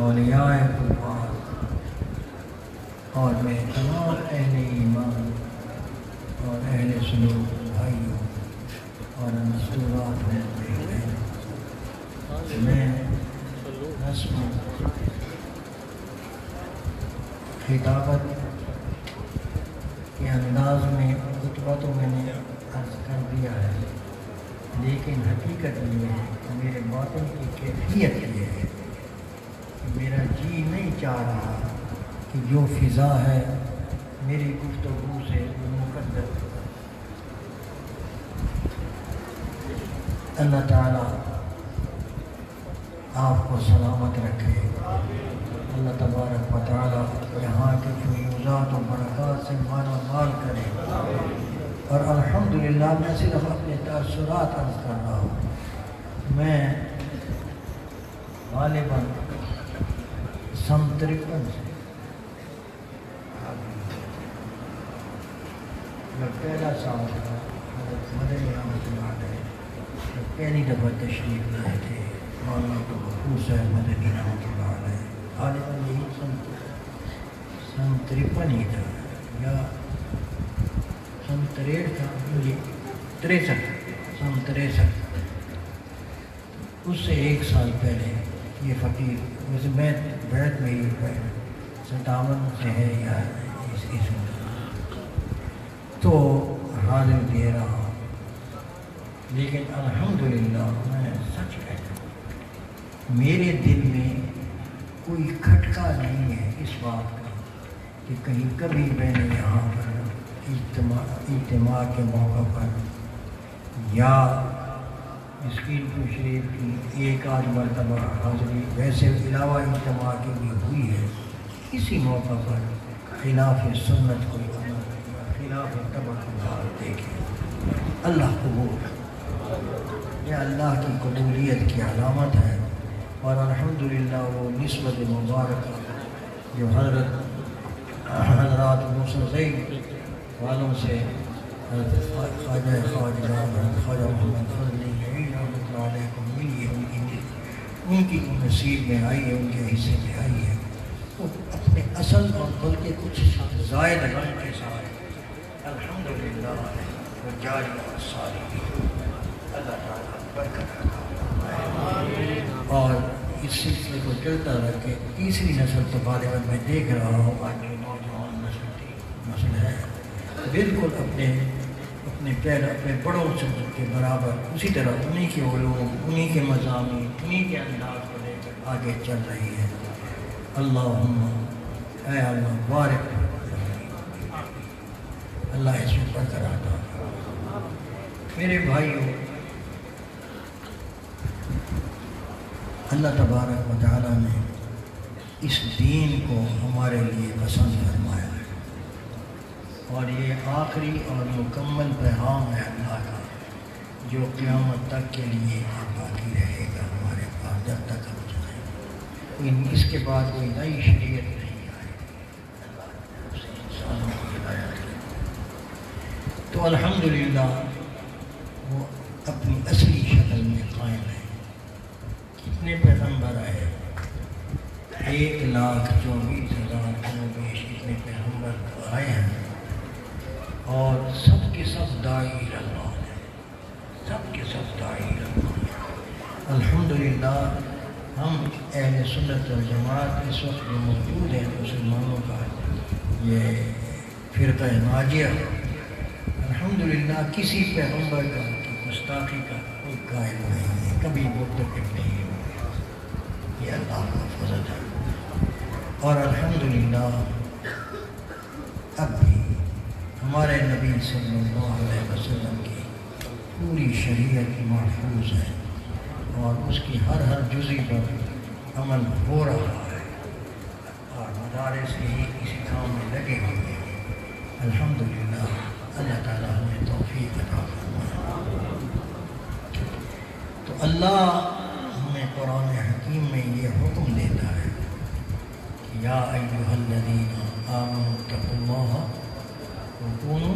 اولیاء قربان اور میرے تمام اہل ایمان اور اہل سلوک بھائیوں اور مستورات میں رسم خطابت کے انداز میں خطبہ تو میں نے عرض کر دیا ہے، لیکن حقیقت یہ ہے کہ میرے باطن کی کیفیت یہ ہے کہ میرا جی نہیں چاہ رہا کہ جو فضا ہے میری گفتگو سے وہ مقدر۔ اللہ تعالیٰ آپ کو سلامت رکھے، اللہ تبارک و تعالیٰ یہاں کے فیوزات و برکات سے مالا مال کرے، اور الحمدللہ میں صرف اپنے تاثرات عرض کر رہا ہوں۔ میں غالباً سن 53 سے جب پہلا سال تھا حضرت مدنی رحمۃ اللہ علیہ جب پہلی دفعہ تشریف لائے تھے مولانا غفور صاحب مدنی رحمۃ اللہ علیہ، غالباً یہی سن 53 ہی تھا یا سن 63 تھا، مجھے 63 سن 63۔ اس سے ایک سال پہلے یہ فقیر، ویسے میں بیت میں ہی 57 سے ہے یا اس میں تو حاضر دے رہا ہوں، لیکن الحمدللہ میں سچ کہتا ہوں میرے دل میں کوئی کھٹکا نہیں ہے اس بات کا کہ کہیں کبھی میں نے یہاں پر اجتماع کے موقع پر یا مسکین کو شریف کی ایک آدھ مرتبہ حاضری ویسے علاوہ اجتماع کی بھی ہوئی ہے، کسی موقع پر خلاف سنت کوئی عمل خلاف تبرکات دیکھے۔ اللہ قبول، یہ اللہ کی قبولیت کی علامت ہے، اور الحمدللہ وہ نسبت مبارکہ جو حضرات موسیقی والوں سے خواجہ خواجہ محمد فضلی رحمۃ اللہ علیہ کو ملی ہے، ان کی نصیب میں آئی ہے، ان کے حصے میں آئی ہے، وہ اپنے اصل اور بلکہ کچھ زائد غم کے ساتھ الحمدللہ وہ جاری اور ساری اللہ تعالیٰ برکت عطا فرمائے، اور اس سلسلے کو چلتا رکھے۔ تیسری نسل تو غالباً میں دیکھ رہا ہوں آج جو نوجوان نسل ہے بالکل اپنے بڑوں سے کے برابر اسی طرح انہی کے علوم، انہی کے مضامین، انہی کے انداز کو لے کر آگے چل رہی ہے۔ اللہم اے اللہ بارک، اللہ اس میں برکت عطا فرمائے۔ میرے بھائیوں، اللہ تبارک و تعالیٰ نے اس دین کو ہمارے لیے پسند فرمایا ہے، اور یہ آخری اور مکمل پیغام ہے اللہ کا جو قیامت تک کے لیے باقی رہے گا ہمارے پاس جب تک ہم جائیں۔ اس کے بعد کوئی نئی شریعت نہیں آئے، اللہ نے انسانوں کی ہدایت کی۔ تو الحمدللہ وہ اپنی اصلی شکل میں قائم ہے۔ کتنے پیغمبر آئے؟ 1,24,000 کم و بیش اتنے پیغمبر آئے ہیں، اور سب کے سب داعی اللہ ہیں، سب کے سب داعی اللہ ہیں۔ الحمدللہ ہم اہل سنت والجماعت اس وقت جو موجود ہیں مسلمانوں کا یہ فرقہ ناجیہ، الحمدللہ کسی پیغمبر کا کی گستاخی کا کوئی قائل نہیں ہے، کبھی مرتکب نہیں ہے، یہ اللہ کا فضل ہے۔ اور الحمدللہ اب بھی ہمارے نبی صلی اللہ علیہ وسلم کی پوری شریعت محفوظ ہے، اور اس کی ہر جزی پر عمل ہو رہا ہے، اور مدارس یہی کسی کام میں لگے ہوئے ہیں۔ الحمدللہ اللہ تعالیٰ ہمیں توفیق عطا فرمائے۔ تو اللہ ہمیں قرآن حکیم میں یہ حکم دیتا ہے کہ یا ایھا الذین آمنوا اتقوا اللہ وکونوا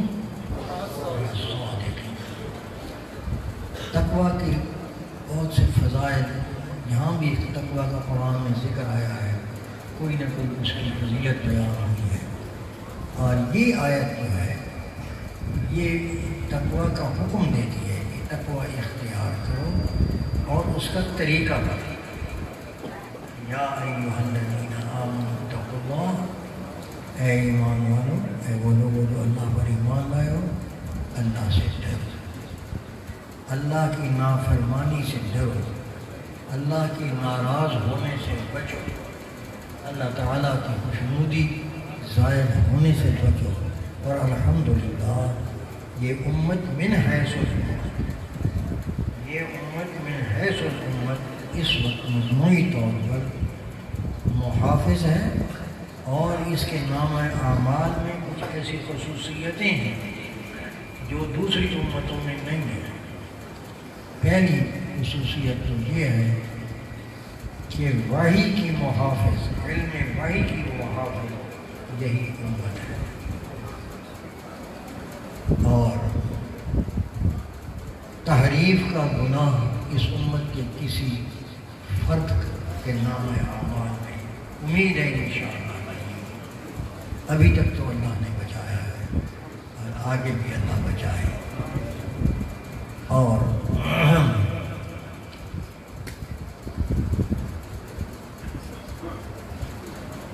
مع الصادقین۔ تقویٰ کی بہت سے فضائل یہاں بھی بھی تقویٰ کا قرآن میں ذکر آیا ہے، کوئی نہ کوئی اس کی فضیلت بیان ہوئی ہے، اور یہ آیت جو ہے یہ تقویٰ کا حکم دیتی ہے کہ تقویٰ اختیار کرو اور اس کا طریقہ کرو۔ یا ایھا الذین آمنوا اتقوا اللہ، اے ایمان والو، اے وہ لوگ جو اللہ پر ایمان لائے ہو، اللہ سے ڈرو، اللہ کی نافرمانی سے ڈرو، اللہ کی ناراض ہونے سے بچو، اللہ تعالیٰ کی خوشنودی زائد ہونے سے بچو۔ اور الحمدللہ یہ امت من حیث الامت، یہ امت من حیث الامت اس وقت مجموعی طور پر محافظ ہے، اور اس کے نام اعمال میں کچھ ایسی خصوصیتیں ہیں جو دوسری امتوں میں نہیں ہیں۔ پہلی خصوصیت تو یہ ہے کہ وحی کی محافظ، علم وحی کی محافظ یہی امت ہے، اور تحریف کا گناہ اس امت کے کسی فرد کے نام اعمال میں امید ہے انشاءاللہ نہیں، ابھی تک تو اللہ نے بچایا ہے اور آگے بھی اللہ بچائے۔ اور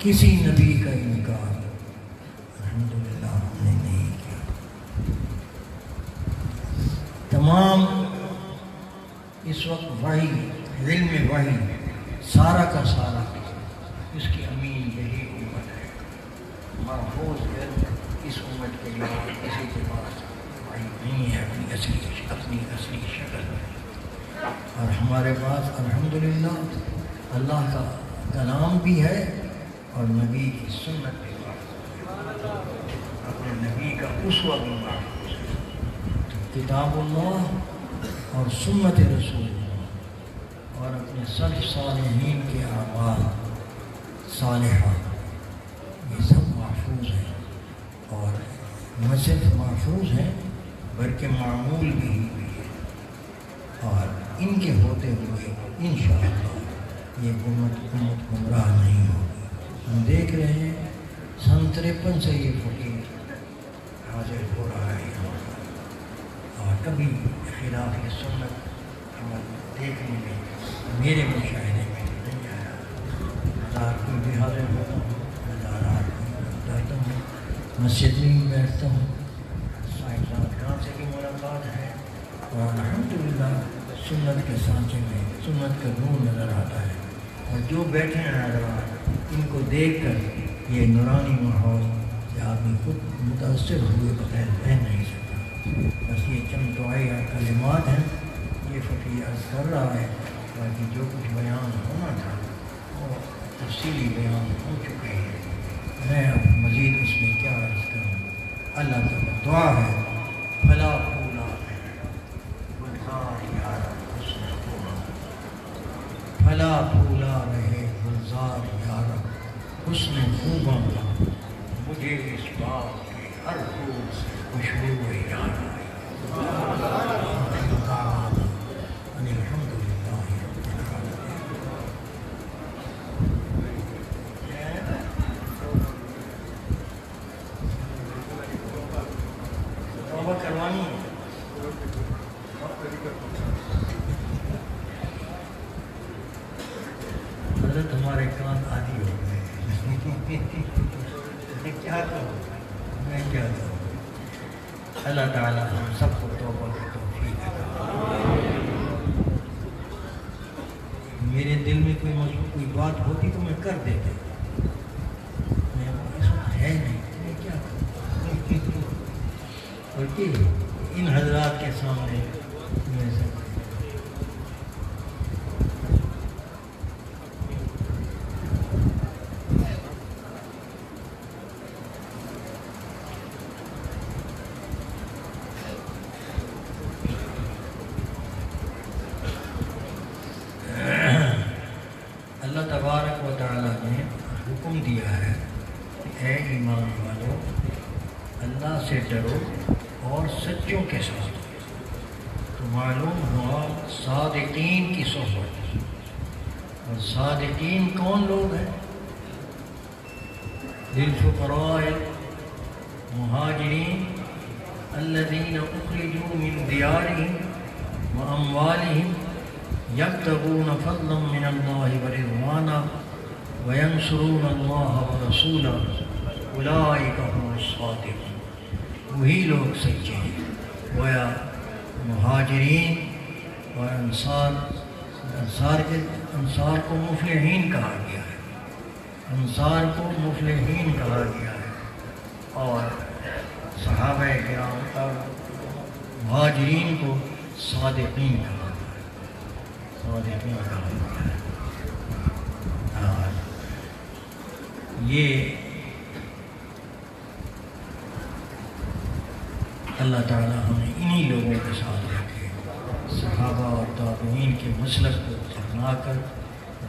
کسی نبی کا انکار الحمدللہ ہم نے نہیں کیا، تمام اس وقت وحی، علم وحی سارا کا سارا اس کی امین یہی امت ہے، محفوظ ہے اس امت کے علاوہ کسی کے پاس وحی نہیں ہے اپنی اصلی شکل میں، اور ہمارے پاس الحمدللہ اللہ کا کلام بھی ہے اور نبی کی سنت بھی محفوظ ہے، اپنے نبی کا اسوہ بھی محفوظ ہے، کتاب اللہ اور سنت رسول اللہ اور اپنے سلف صالحین کے اعمال صالحہ یہ سب محفوظ ہیں، اور نہ صرف محفوظ ہیں بلکہ معمول بھی ہے، اور ان کے ہوتے ہوئے انشاءاللہ یہ امت گمراہ نہیں ہوگی۔ ہم دیکھ رہے ہیں سن 53 سے یہ فقیر حاضر ہو رہا ہے یہاں پر، اور کبھی خلاف سنت عمل دیکھنے میں میرے مشاہدے میں نہیں آیا۔ رات کو بھی حاضر ہوتا ہوں، رات کو جاتا ہوں، مسجد میں بھی بیٹھتا ہوں، صاحب جہاں سے بھی ملاقات ہے، اور الحمدللہ سنت کے سانچے میں سنت کا نور نظر آتا ہے، اور جو بیٹھے ہیں حضرات ان کو دیکھ کر یہ نورانی ماحول کہ آدمی خود متاثر ہوئے بغیر رہ نہیں سکتا۔ بس یہ چند دعائیں کلمات ہیں، یہ فقیر عرض کر رہا ہے، باقی جو کچھ بیان ہونا تھا وہ تفصیلی بیان ہو چکے ہیں، میں اب مزید اس میں کیا عرض کروں۔ اللہ تعالیٰ دعا ہے فلا پھولا گلزار یار حسن خوباں، پھلا پھولا رہے گلزار یار حسن خوباں کا، مجھے اس بات کے ہر پھول سے خوشبو یاد آئی۔ کروانی حضرت ہمارے کان عادی ہو گئے، میں کیا کروں، اللہ تعالیٰ ہم سب کو توبہ کی توفیق عطا۔ میرے دل میں کوئی بات ہوتی تو میں کر دیتا، میں اس وقت ہے نہیں، میں کیا کروں، اور کہ ان حضرات کے سامنے میں سب اللہ تبارک و تعالیٰ نے حکم دیا ہے کہ اے ایمان والو اللہ سے ڈرو اور سچوں کے ساتھ، تو معلوم ہوا صادقین کی صحبت، اور صادقین کون لوگ ہیں؟ للفقراء المہاجرین الذین اخرجوا من دیارہم واموالہم یبتغون فضلا من اللہ ورضوانا وینصرون اللہ ورسولہ اولئک هم الصادقون. وہی لوگ سچے ہیں. گویا مہاجرین اور انصار کو مفلحین کہا گیا ہے. انصار کو مفلحین کہا گیا ہے اور صحابہ کرام اور مہاجرین کو صادقین کہا گیا ہے. صادقین کہا گیا ہے. اور یہ اللہ تعالیٰ ہمیں انہی لوگوں کے ساتھ رکھے، صحابہ اور تابعین کے مسلک کو اپنا کر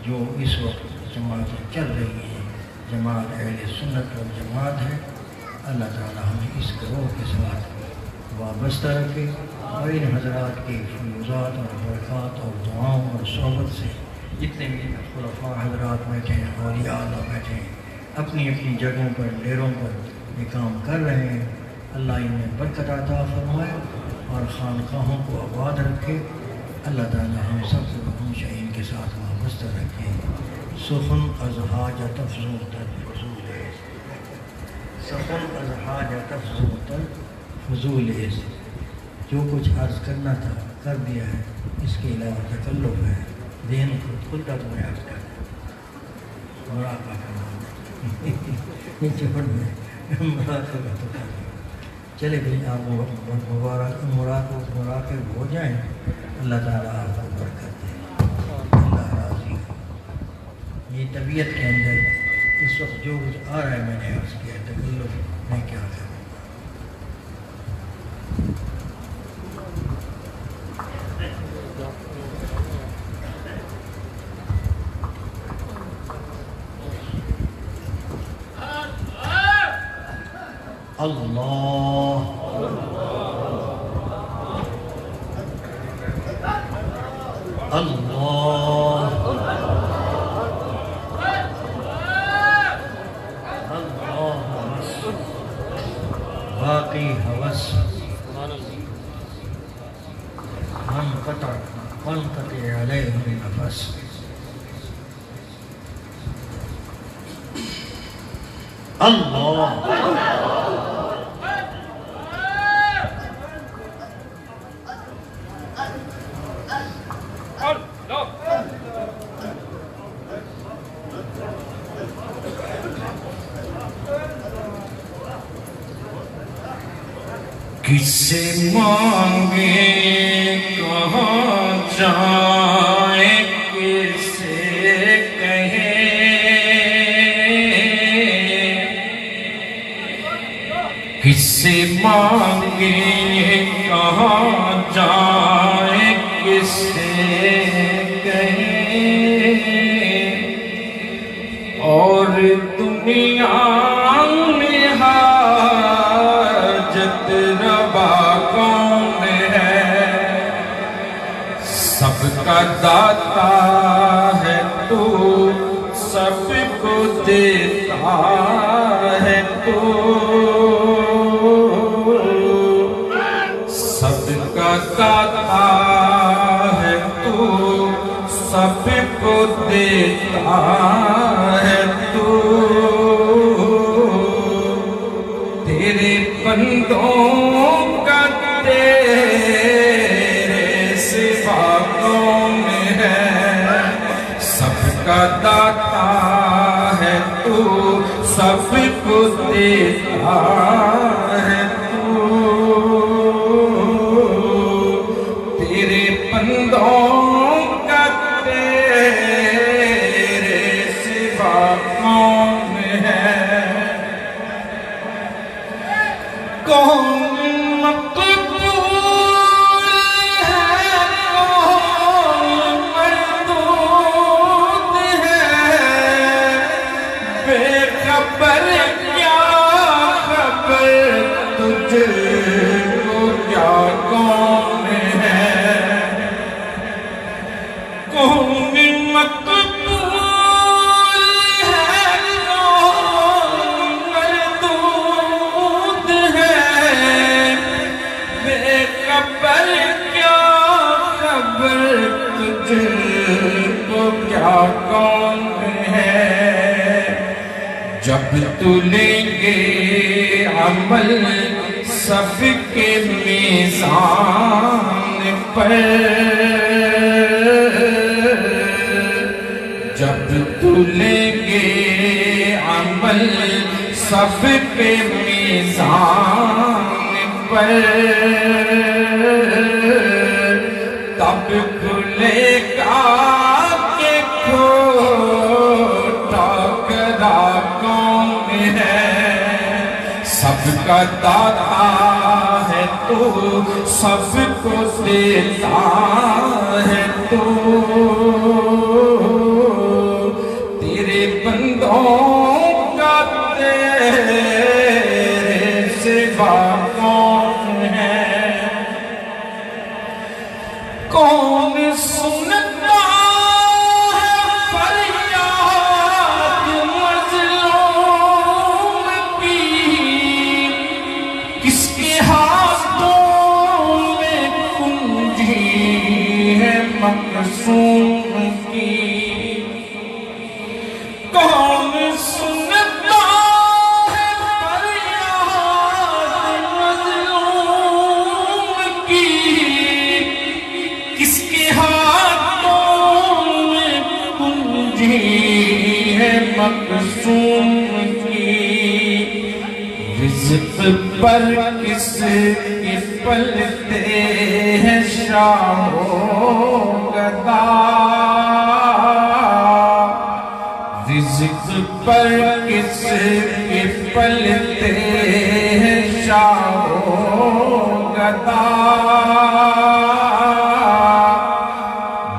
جو اس وقت جماعتیں چل رہی ہیں، جماعت اہل سنت والجماعت ہے. اللہ تعالیٰ ہمیں اس گروہ کے ساتھ وابستہ رکھے اور ان حضرات کی فیوزات اور برکات اور دعاؤں اور صحبت سے جتنے بھی خلفاء حضرات بیٹھے ہیں، اولیاء اللہ بیٹھے ہیں، اپنی اپنی جگہوں پر ڈیروں پر یہ کام کر رہے ہیں. اللہ ان میں برکت عطا فرمائے اور خانقاہوں کو آباد رکھے. اللہ تعالیٰ ہم سب کو ہمیشہ ان کے ساتھ وابستہ رکھے. سخن از حاجت افزوں تر فضول ہے، سخن از حاجت افزوں تر فضول ہے. جو کچھ عرض کرنا تھا کر دیا ہے، اس کے علاوہ تکلف ہے. ذہن کو کھلتا تو میں عرض کر مراقبہ کرنا مراقبہ تو کرنا. چلے بھائی آپ مراقب ہو جائیں. اللہ تعالیٰ آپ کو برکت دے. اللہ راضی ہو. یہ طبیعت کے اندر اس وقت جو کچھ آ رہا ہے میں نے عرض کیا تکلف میں کیا کروں. اللہ اللہ باقی حوث منقطع علیہ النفس. اللہ کس سے مانگے کہاں جائیں کس سے کہیں کس سے مانگے کہاں جائیں کس سے کہیں اور دنیا میں حاجت روا کون ہے سب کا داتا ہے تو سب کو دیتا ہے تو سب کا داتا ہے تو سب کو دیتا ہے تو تیرے بندوں کا تیرے سوا کون ہے سب کا داتا ہے تو سب کو دیتا ہے تو تیرے بندوں کا تیرے سوا کون ہے کون مقبول ہے کون مردود ہے بے خبر کیا خبر تجھ کو کیا کون ہے کون مقبول کون ہے جب تلیں گے عمل سب کے میزان پر جب تلیں گے عمل سب کے میزان پر تب کھلے گا کہ کھوٹا گدا کون ہے سب کا داتا ہے تو سب کو دیتا ہے تو تیرے بندوں کا تیرے سوا کون ہے کون سنتا ہے فریاد مظلوم کی کس کے ہاتھوں میں کنجی ہے مقصوم کی کون سنتا ہے فریاد مظلوم کی کس کے ہاتھوں میں کنجی ہے مقصوم کی رزق پر کس کے پلتے ہیں شاہ و گدا رزق پر کس کے پلتے ہیں شاہ و گدا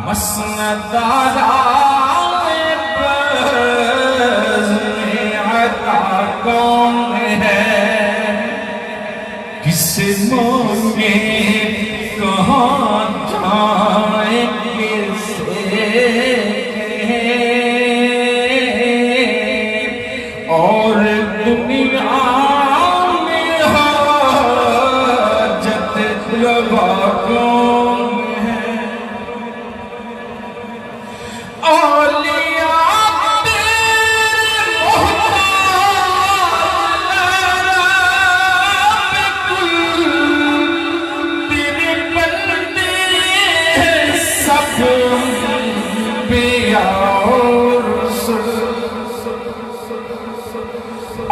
مسند آرائے بزم عطا کون ہے کس مانگے کہاں جائیں کسے اور دنیا میں حاجت روا کون ہے اولیاء تیرے محتاج لرب کل تیرے بندے ہیں سب انبیاء اور رسل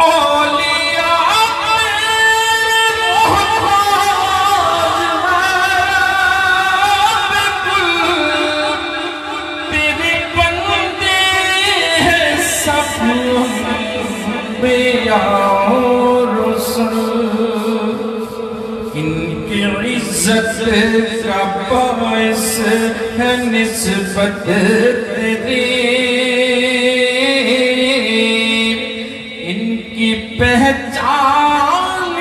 اولیاء تیرے محتاج لرب کل تیرے بندے ہیں سب انبیاء اور رسل ان کی عزت کا باعث ہے نسبت تیری ان کی پہچان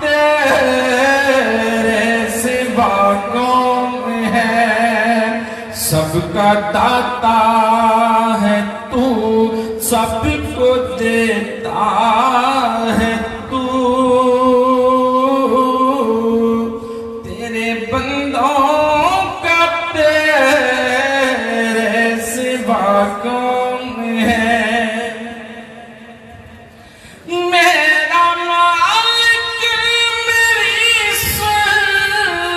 تیرے سوا کون ہے سب کا داتا ہے تو سب کو دیتا ہے تو تیرے بندوں کا تیرے سوا کون ہے میرا مالک میری سن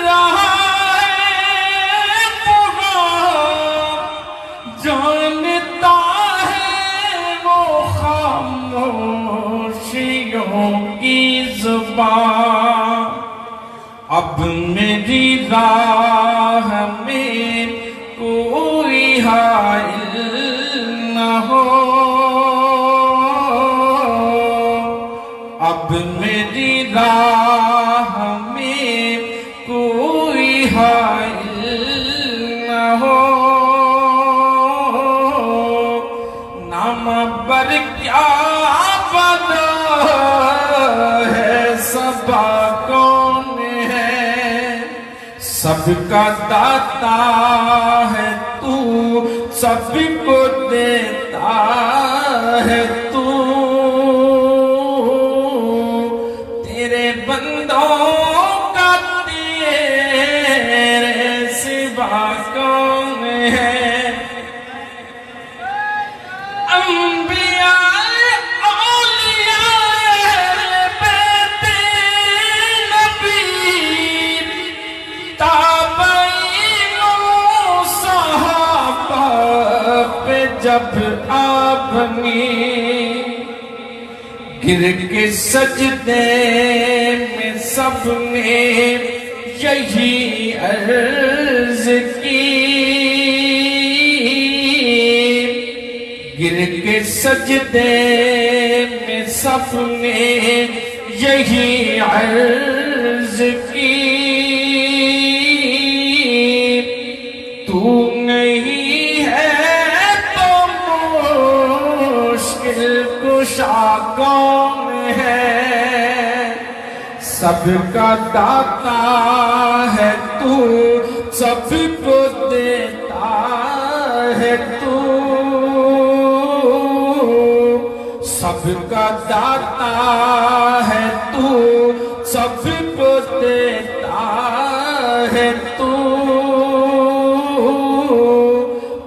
رہا ہے پکار جانتا ہے وہ خاموشیوں کی زبان اب میری راہ میں کوئی حائل نہ ہو اب میری راہ میں کوئی حائل نہ ہو نام بر کیا بنا ہے سبا کون ہے سب کا داتا ہے تو سب کو دیتا ہے تو تیرے بندوں کا تیرے سوا کون ہے جب آپ نے گر کے سجدے میں سب نے یہی عرض کی، گر کے سجدے میں سب نے یہی عرض کی، تو نہیں ہے تو مشکل کشا کون ہے، سب کا داتا ہے تو، سب کو دیتا ہے تو، سب کا داتا ہے تو، سب کو دیتا ہے تو،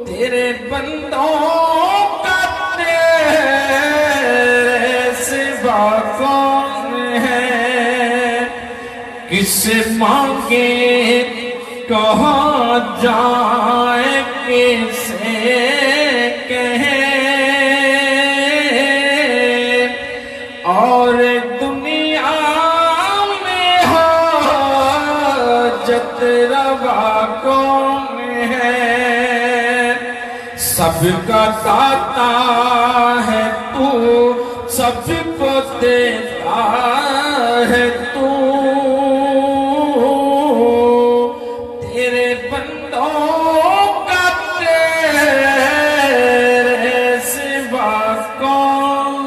تیرے بندوں کا تیرے سوا کون ہے، کس سے مانگے کہاں جائیں کیسے کہیں، اور دنیا میں حاجت روا کون ہے، سب کا داتا ہے تو، سب کو دیتا ہے تو، تیرے بندوں کا تیرے سوا کون،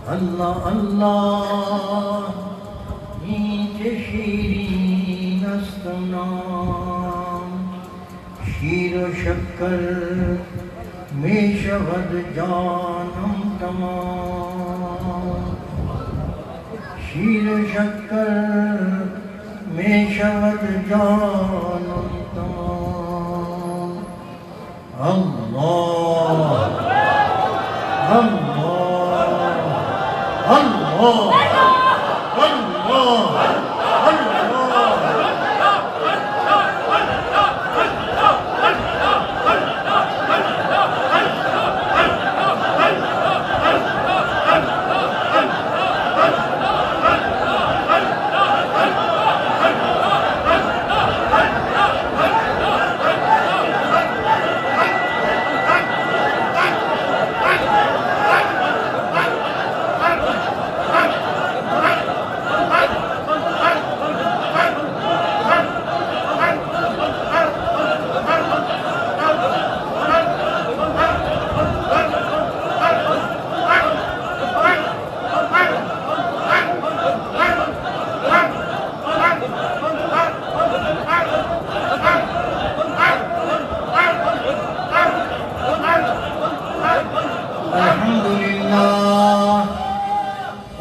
اللہ اللہ اللہ نیچے شیرین است نام، شیر و شکر میں شود جانم تمام، شیر و شکر میں شود جانم تمام، اللہ اللہ اللہ اللہ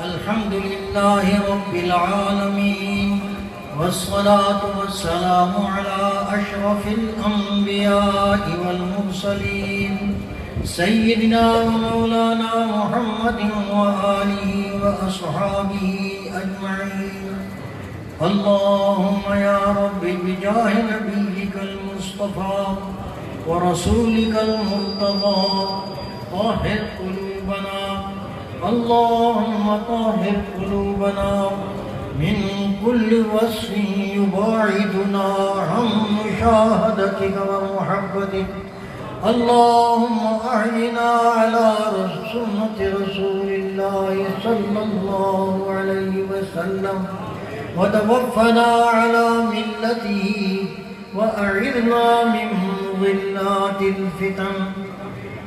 الحمدللہ رب العالمین والصلاة والسلام على أشرف الأنبياء والمرسلين سيدنا ومولانا محمد وآله وأصحابه أجمعين. اللهم يا رب بجاه نبيك المصطفى ورسولك المرتضى طهر قلوبنا، اللهم طهر قلوبنا من كل وصف يباعدنا عن مشاهدتك ومحبتك. اللهم أعنا على سنة رسول الله صلى الله عليه وسلم وتوفنا على ملته وأعذنا من ظلات الفتن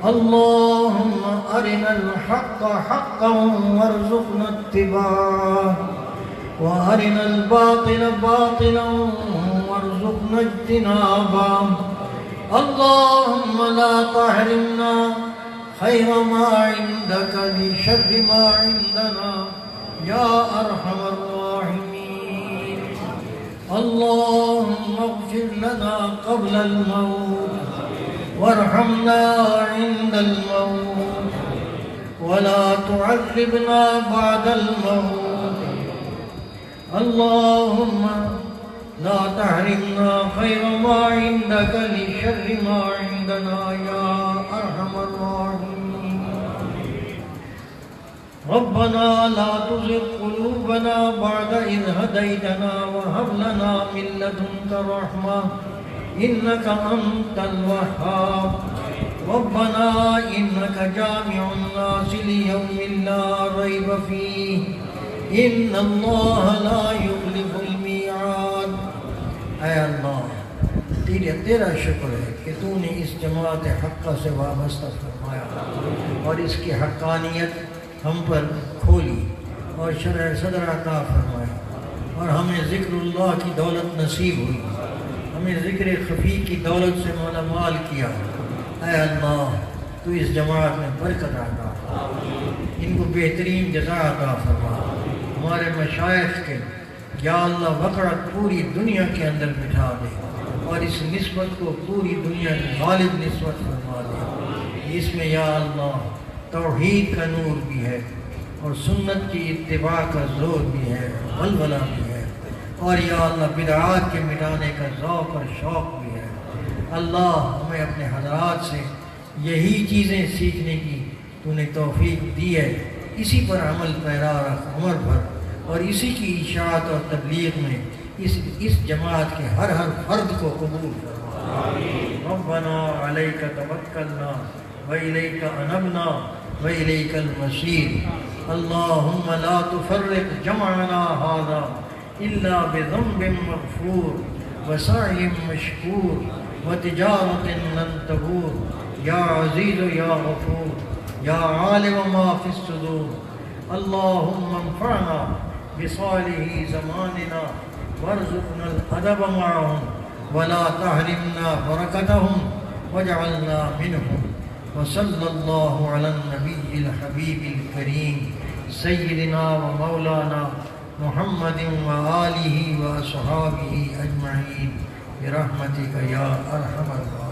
اللهم أرنا الحق حقا وارزقنا اتباعه وأرنا الباطل باطلا وارزقنا اجتنابه اللهم لا تحرمنا خير ما عندك لشر ما عندنا يا أرحم الراحمين اللهم اغفر لنا قبل الموت وارحمنا عند الموت ولا تعذبنا بعد الموت اللهم لا تحرمنا خير ما عندك لشر ما عندنا يا أرحم الراحمين ربنا لا تزغ قلوبنا بعد إذ هديتنا وهب لنا من لدنك رحمة إنك أنت الوهاب ربنا إنك جامع الناس ليوم لا ريب فيه إن الله لا يخلف الميعاد اے اللہ تیرا شکر ہے کہ تو نے اس جماعت حقہ سے وابستہ فرمایا اور اس کی حقانیت ہم پر کھولی اور شرح صدر عطا فرمایا اور ہمیں ذکر اللہ کی دولت نصیب ہوئی ہمیں ذکر خفی کی دولت سے مالا مال کیا اے اللہ تو اس جماعت میں برکت عطا ان کو بہترین جزا عطا فرما ہمارے مشائخ کے یا اللہ وقعت پوری دنیا کے اندر بٹھا دے اور اس نسبت کو پوری دنیا کی غالب نسبت فرما دے اس میں یا اللہ توحید کا نور بھی ہے اور سنت کی اتباع کا زور بھی ہے ولولہ بھی ہے اور یا اللہ بدعات کے مٹانے کا ذوق اور شوق بھی ہے اللہ ہمیں اپنے حضرات سے یہی چیزیں سیکھنے کی تو نے توفیق دی ہے اسی پر عمل پیرا رکھ عمر بھر اور اسی کی اشاعت اور تبلیغ میں اس جماعت کے ہر فرد کو قبول فرما ربنا علیک توکلنا وإلیک انبنا وإلیک المصیر اللہم لا تفرق جمعنا هذا الا بذنب مغفور وسعی مشکور وتجارت لن تبور یا عزیز یا غفور یا عالم ما فی الصدور اللہم انفعنا بصالح زماننا وارزقنا الادب معهم ولا تحرمنا بركتهم واجعلنا منهم وصلى الله على النبي الحبيب الكريم سيدنا ومولانا محمد وآله وأصحابه أجمعين برحمتك يا أرحم الراحمين